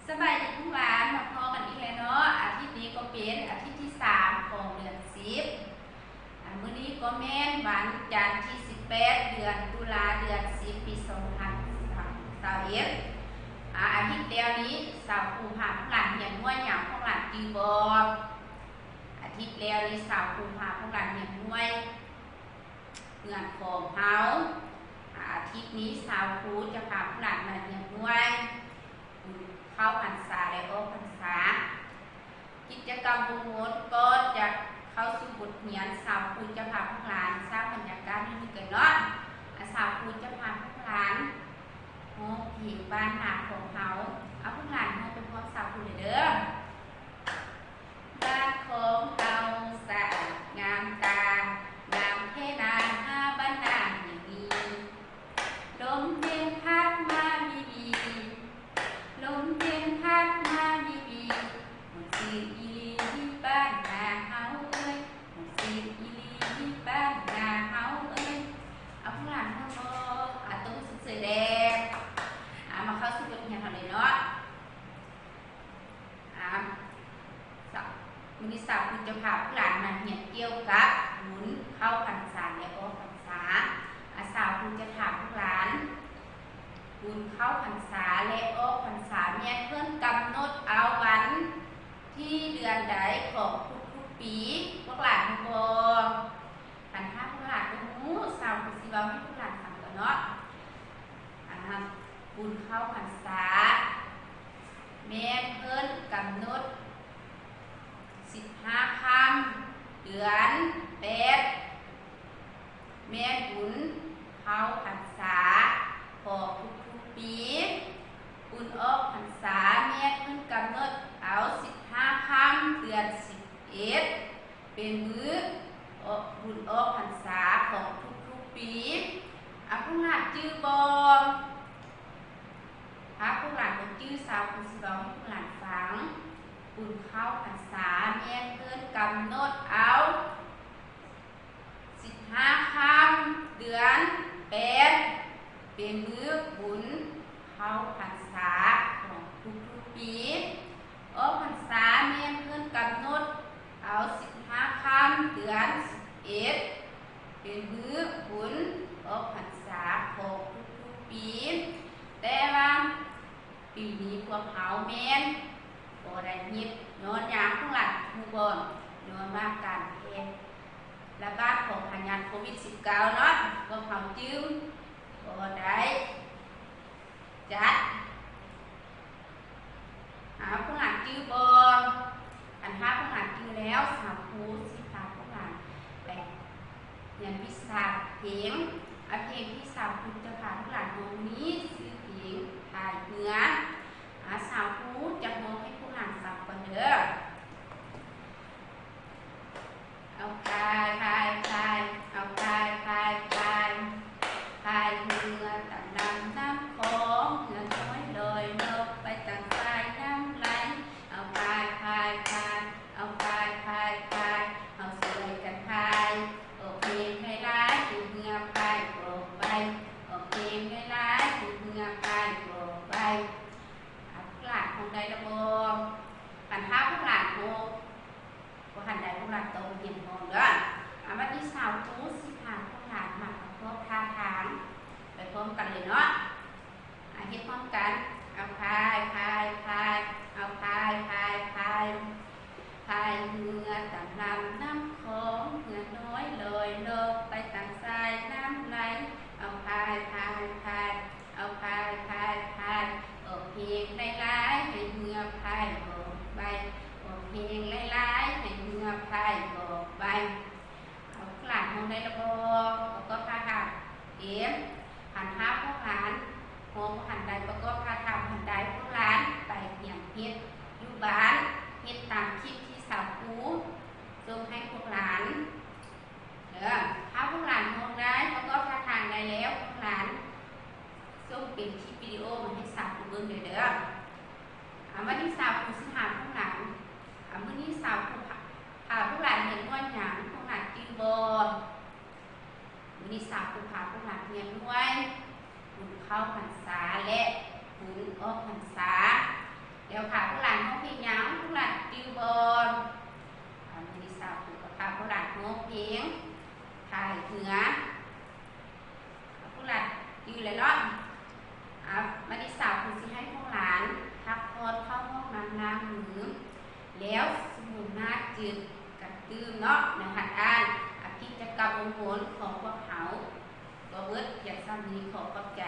สบายดีทุกร้านมาพอกันอีกแล้วเนาะอาทิตย์นี้ก็เป็นอาทิตย์ที่3ของเดือน10มื้อนี้ก็แม่นวันจันทร์ที่18เดือนตุลาเดือน10ปี2021อาทิตย์แล้วนี้สาวครูพาพวกหลานเรียนมวยหยังพวกหลานจือบ่อาทิตย์แล้วนี้สาวครูพาพวกหลานเรียนมวยเงินของเฮาอาทิตย์นี้สาวครูจะพาพวกหลานมาเรียนมวยเข้าพรรษาและออกพรรษากิจกรรมทั้งหมดก็จะเข้าสู่บทเรียนสาวครูจะพาพวกหลานสร้างบรรยากาศให้มีกันเนาะสาวครูจะพาพวกหลานโอ้ผีบ้านนาของเขาเอาพวกหลานมาเป็นพร้อมสาวครูเลยเด้อบ้านของเราสะอาดงามตางามแค่นานบ้านนาอย่างดีลมเย็นพัดมาบีลมเย็นพัดมาบีหมดสีอีลีบ้านนาเฮาเอ้ยหมดสีอีลีบ้านนาเฮาเอ้ยเอาพวกหลานมาต้องสวยๆแดงมาเข้าสู่บทเรียนทำเลยเนาะมื้อนี้สาวคุณจะพาพวกหลานมาเรียนเกี่ยวกับหมุนเข้าพรรษาและออกพรรษาสาวคุณจะถามพวกหลานบุญเข้าพรรษาและออกพรรษาแม่เพิ่นกำหนดเอาวันที่เดือนใดของทุกปีพวกหลานรู้บ่คันถ้าพวกหลานบ่รู้สาวคุณสิเว้าให้พวกหลานฟังกันเนาะบุญเข้าพรรษาแม่เพิ่นกำหนด15ค่ำเดือน8แม่บุญเข้าพรรษาของทุกปีบุญออกพรรษาแม่เพิ่นกำหนดเอา15ค่ำเดือน11เป็นมื้อบุญออกพรรษาของทุกปีพวกหลานจื้อบ่พวกหลานบ่จื้อสาวคุณสิเว้าให้พวกหลานฟังบุญเข้าพรรษาแม่เพิ่นกำหนดเอา15ค่ำเดือน8เป็นมื้อบุญเข้าพรรษาของทุกปีออกพรรษาแม่เพิ่นกำหนดเอา15ค่ำเดือน11เป็นมื้อบุญออกพรรษาของทุกปีแต่ว่าปีนี้พวกเขาแม่นบ่ได้ยิบย้อนยามพวกหลานผู้บ่ย้อนว่าการแพร่ระบาดของพยาธิโควิด19เนาะพวกเขาจึงบ่ได้จัดพวกหลานจื้อบ่ถ้าพวกหลานจื้อแล้วสาวครูสิพาพวกหลานไปเรียนวิชาเพลงเพลงที่สาวครูจะพาพวกหลานมองนี้ชื่อเพลงทายเหนือสาวครูจะมองให้พวกหลานฟังก่อนเด้อเอาพายเอาพายเรือต่างลำน้ำคลองเรือน้อยลอยนกไปต่างสายน้ำไหลเอาพายเอาเอาสวยกันพายโอเคให้ร้ายถูกเงือพายโปรไปโอเคให้ร้ายถูกเงือพายโปรไปพวกหลานคงได้ระบบปัญหาพวกหลานคงหันใดพวกหลานโตเย็นมองเด้อวันที่สาวครูสิพาพวกหลานมาพบท่าทางไปพร้อมกันเลยเนาะเฮ็ดพร้อมกันเอาพายเอาพายเรือต่างลำน้ำคลองเรือน้อยลอยลงไปต่างสายน้ำไหลเอาพายเอาพายออกเพลงหลายๆให้เรือพายออกไปออกเพลงหลายๆให้เรือพายออกไปเอาหลานมองได้ระบบก็พาค่ะหันท้าพวกหลานโฮมหันใดประกอบพาทำหันใดพวกหลานไปเหี่ยงเฮ็ดอยู่บ้านเฮ็ดตามคลิปที่สาวครูส่งให้พวกหลานถ้าพวกหลานมองได้ประกอบพาทางได้แล้วพวกหลานส่งเป็นคลิปวิดีโอมาให้สาวครูเบิ่งเด้อวันนี้สาวครูสิถามพวกหลานมื้อนี้สาวครูพาพวกหลานเรียนว่าหยังพวกหลานจื้อบ่มื้อนี้สาวครูพาพวกหลานเรียนด้วยบุญเข้าพรรษาและบุญออกพรรษา เดี๋ยวค่ะผู้หลานห้องเพลงยังผู้หลานติวบอลมือสาวถูกกับผู้หลานห้องเพลงถ่ายเหนือผู้หลานติวเลยเนาะมาดิสาวคุณสิให้ผู้หลานพักผ่อนเข้าห้องน้ำล้างมือแล้วสมุนนาจืดกับตื้มเนาะนะคะอ่านกิจกรรมมงคลของพวกเขาก็เวิร์ดอย่างซ้ำนี้ขอขอบใจ